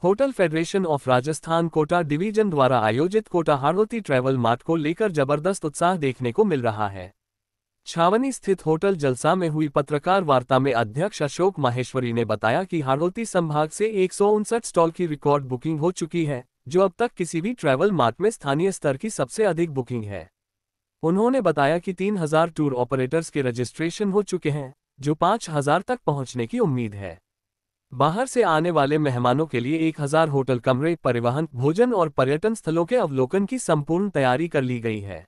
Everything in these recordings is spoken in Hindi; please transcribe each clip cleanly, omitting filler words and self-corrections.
Hotel federation of Rajasthan Kota division द्वारा आयोजित कोटा हाड़ौती ट्रैवल मार्ट को लेकर जबरदस्त उत्साह देखने को मिल रहा है। छावनी स्थित होटल जलसा में हुई पत्रकार वार्ता में अध्यक्ष अशोक माहेश्वरी ने बताया कि हाड़ौती संभाग से 159 स्टॉल की रिकॉर्ड बुकिंग हो चुकी है, जो अब तक किसी भी ट्रैवल मार्ट में स्थानीय स्तर की सबसे अधिक बुकिंग है। उन्होंने बताया कि 3000 टूर ऑपरेटर्स के रजिस्ट्रेशन हो चुके हैं, जो 5000 तक पहुंचने की उम्मीद है। बाहर से आने वाले मेहमानों के लिए 1000 होटल कमरे, परिवहन, भोजन और पर्यटन स्थलों के अवलोकन की संपूर्ण तैयारी कर ली गई है।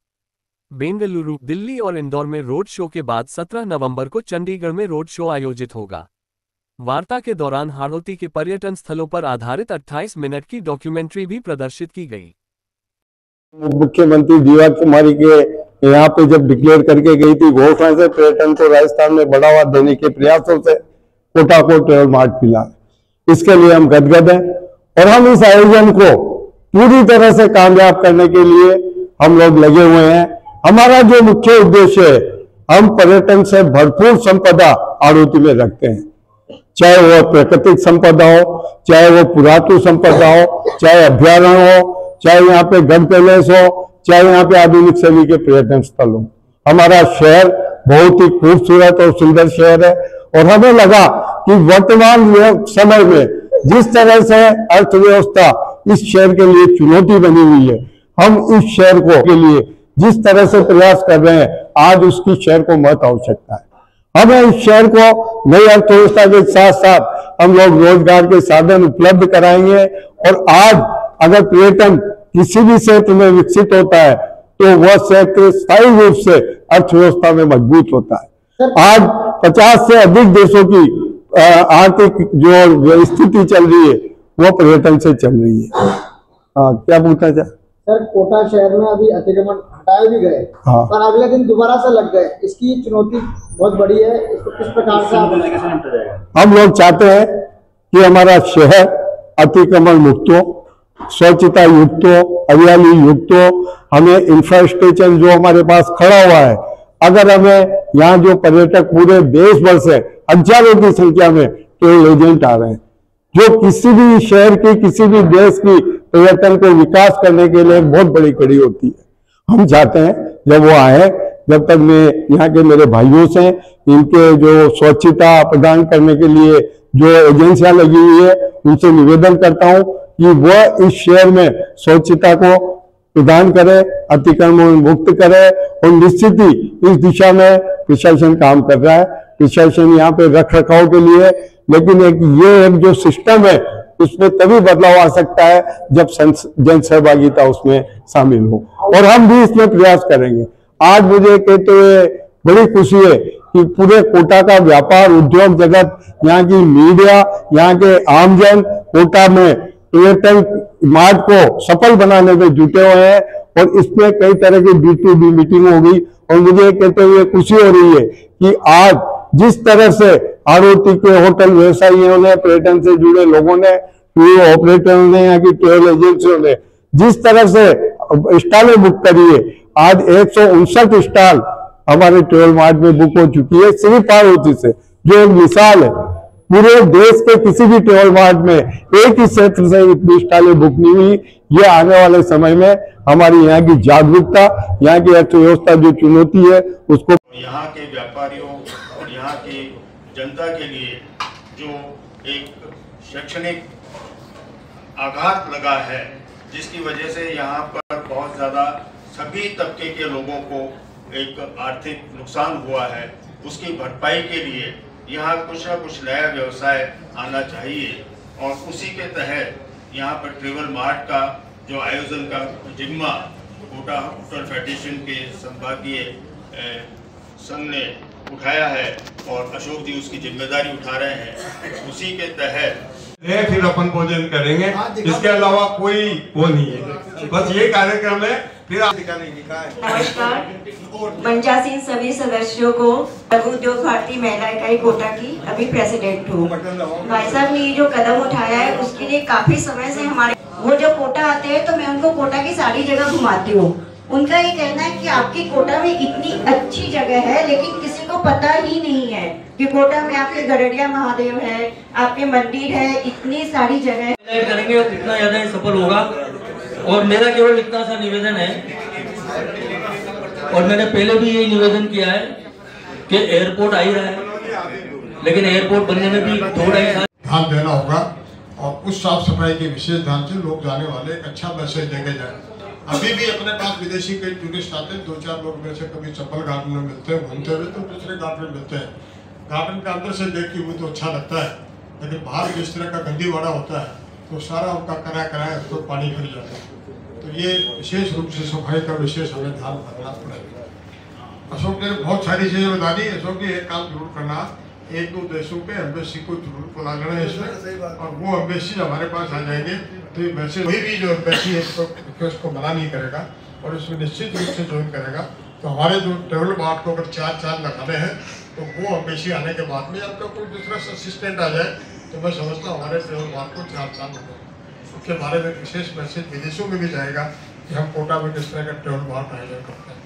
बेंगलुरु, दिल्ली और इंदौर में रोड शो के बाद 17 नवंबर को चंडीगढ़ में रोड शो आयोजित होगा। वार्ता के दौरान हाड़ौती के पर्यटन स्थलों पर आधारित 28 मिनट की डॉक्यूमेंट्री भी प्रदर्शित की गई। मुख्यमंत्री दीवा कुमारी के यहाँ पे जब डिक्लेयर करके गई थी घोषणा से पर्यटन को राजस्थान में बढ़ावा देने के प्रयासों से कोटा को ट्रैवल मार्ट मिला। इसके लिए हम गदगद हैं और हम इस आयोजन को पूरी तरह से कामयाब करने के लिए हम लोग लगे हुए हैं। हमारा जो मुख्य उद्देश्य है, हम पर्यटन से भरपूर संपदा हाड़ौती में रखते हैं, चाहे वो प्राकृतिक संपदा हो, चाहे वो पुरातत्व संपदा हो, चाहे अभ्यारण्य हो, चाहे यहाँ पे गन पैलेस हो, चाहे यहाँ पे आधुनिक शैली के पर्यटन स्थल हो। हमारा शहर बहुत ही खूबसूरत और सुंदर शहर है और हमें लगा कि वर्तमान समय में जिस तरह से अर्थव्यवस्था इस शहर के लिए चुनौती बनी हुई है, हम इस शहर को के लिए जिस तरह से प्रयास कर रहे हैं, आज उसकी शहर को महत्व आवश्यकता है। हमें इस शहर को नई अर्थव्यवस्था के साथ साथ हम लोग रोजगार के साधन उपलब्ध कराएंगे और आज अगर पर्यटन किसी भी क्षेत्र में विकसित होता है तो वह क्षेत्र स्थायी रूप से अर्थव्यवस्था में मजबूत होता है। आज 50 से अधिक देशों की आर्थिक जो स्थिति चल रही है वो पर्यटन से चल रही है। क्या पूछना चाहे सर? कोटा शहर में अभी अतिक्रमण हटाए भी गए, पर अगले दिन दोबारा से लग गए। इसकी चुनौती बहुत बड़ी है, इसको किस प्रकार से हम लोग चाहते हैं कि हमारा शहर अतिक्रमण मुक्त हो, स्वच्छता युक्त हो, हरियाली युक्त हो। हमें इंफ्रास्ट्रक्चर जो हमारे पास खड़ा हुआ है, अगर हमें यहाँ जो पर्यटक पूरे देश भर से हजारों की संख्या में ट्रेवल एजेंट आ रहे हैं, जो किसी भी शहर की, किसी भी देश की पर्यटन को विकास करने के लिए बहुत बड़ी कड़ी होती है। हम चाहते हैं जब वो आए, जब तक मैं यहाँ के मेरे भाइयों से इनके जो स्वच्छता प्रदान करने के लिए जो एजेंसियां लगी हुई है, उनसे निवेदन करता हूँ कि वह इस शहर में स्वच्छता को प्रदान करे, अतिक्रमण मुक्त करे और निश्चित ही इस दिशा में प्रशासन काम कर रहा है। प्रशासन यहाँ पे रख रखाव के लिए, लेकिन एक जो सिस्टम है उसमें तभी बदलाव आ सकता है जब जन सहभागिता उसमें शामिल हो, और हम भी इसमें प्रयास करेंगे। आज मुझे कहते हुए बड़ी खुशी है कि पूरे कोटा का व्यापार उद्योग जगत, यहाँ की मीडिया, यहाँ के आमजन कोटा में पर्यटन मार्ट को सफल बनाने में जुटे हुए हैं और इसमें कई तरह की B2B मीटिंग होगी। और मुझे कहते हुए खुशी हो रही है कि आज जिस तरह से हाड़ौती के होटल व्यवसायियों ने, पर्यटन से जुड़े लोगों ने, टूर ऑपरेटरों ने, यहाँ की ट्रेवल एजेंसियों ने जिस तरह से स्टॉलें बुक करी है, आज 159 स्टॉल हमारे ट्रेवल मार्ट में बुक हो चुकी है सिर्फ हाड़ौती से, जो एक मिसाल है। पूरे देश के किसी भी ट्रेवल मार्ट में एक ही क्षेत्र से इतनी स्टॉलें बुक नहीं हुई। ये आने वाले समय में हमारी यहाँ की जागरूकता, यहाँ की अर्थव्यवस्था जो चुनौती है उसको, यहाँ के व्यापारियों और यहाँ की जनता के लिए जो एक शैक्षणिक आघात लगा है, जिसकी वजह से यहाँ पर बहुत ज़्यादा सभी तबके के लोगों को एक आर्थिक नुकसान हुआ है, उसकी भरपाई के लिए यहाँ कुछ ना कुछ नया व्यवसाय आना चाहिए। और उसी के तहत यहाँ पर ट्रैवल मार्ट का जो आयोजन का जिम्मा कोटा होटल फेडरेशन के संभागीय संघ ने उठाया है और अशोक जी उसकी जिम्मेदारी उठा रहे हैं। उसी के तहत फिर अपन भोजन करेंगे, इसके अलावा कोई वो नहीं है, बस ये कार्यक्रम है। फिर नमस्कार, पंचासीन सभी सदस्यों को लघु उद्योग भारतीय महिला इकाई कोटा की अभी प्रेसिडेंट हूँ। भाई साहब ने ये जो कदम उठाया है उसके लिए काफी समय से हमारे वो जो कोटा आते हैं तो मैं उनको कोटा की सारी जगह घुमाती हूँ। उनका ये कहना है कि आपकी कोटा में इतनी अच्छी जगह है लेकिन किसी को पता ही नहीं है कि कोटा में आपके गडरिया महादेव है, आपके मंदिर है, इतनी सारी जगह करेंगे और कितना ज्यादा ये सफल होगा। और मेरा केवल इतना सा निवेदन है, और मैंने पहले भी ये निवेदन किया है कि एयरपोर्ट आ ही रहा है, लेकिन एयरपोर्ट बनने में भी थोड़ा ही ध्यान देना होगा और उस साफ सफाई के विशेष ध्यान से लोग जाने वाले एक अच्छा मैसेज देके जाए। अभी भी अपने पास विदेशी कई टूरिस्ट आते हैं, 2-4 लोग मेरे से कभी चप्पल गार्डन में मिलते हैं घूमते हुए, तो दूसरे गार्डन में मिलते हैं। गार्डन के अंदर से देखते हुए तो अच्छा लगता है, लेकिन बाहर जिस तरह का गंदी वाड़ा होता है तो सारा उनका कराया उसको पानी भर जाता है। तो ये विशेष रूप से सफाई का विशेष हमें ध्यान रखना पड़ेगा। अशोक ने बहुत सारी चीजें बता दी। अशोक जी एक काम जरूर करना, 1-2 देशों के एम्बेसी को जरूर बुला लेना है इसमें, और वो एम्बेसी वैसे हमारे पास आ जाएंगे तो वैसे वही भी जो एम्बेसी है इसको रिक्वेस्ट को मना नहीं करेगा और इसमें निश्चित रूप से ज्वाइन करेगा। तो हमारे जो ट्रेवल मार्ट को अगर 4 चांद लगाने हैं तो वो एम्बेसी आने के बाद में आपका कोई दूसरा असिस्टेंट आ जाए तो मैं समझता हूँ हमारे ट्रेवल मार्ट को 4 चांद लगेगा। उसके बारे में विशेष मैसेज विदेशों में भी जाएगा कि हम कोटा में किस तरह का ट्रेवल मार्ट आयोजन करते हैं।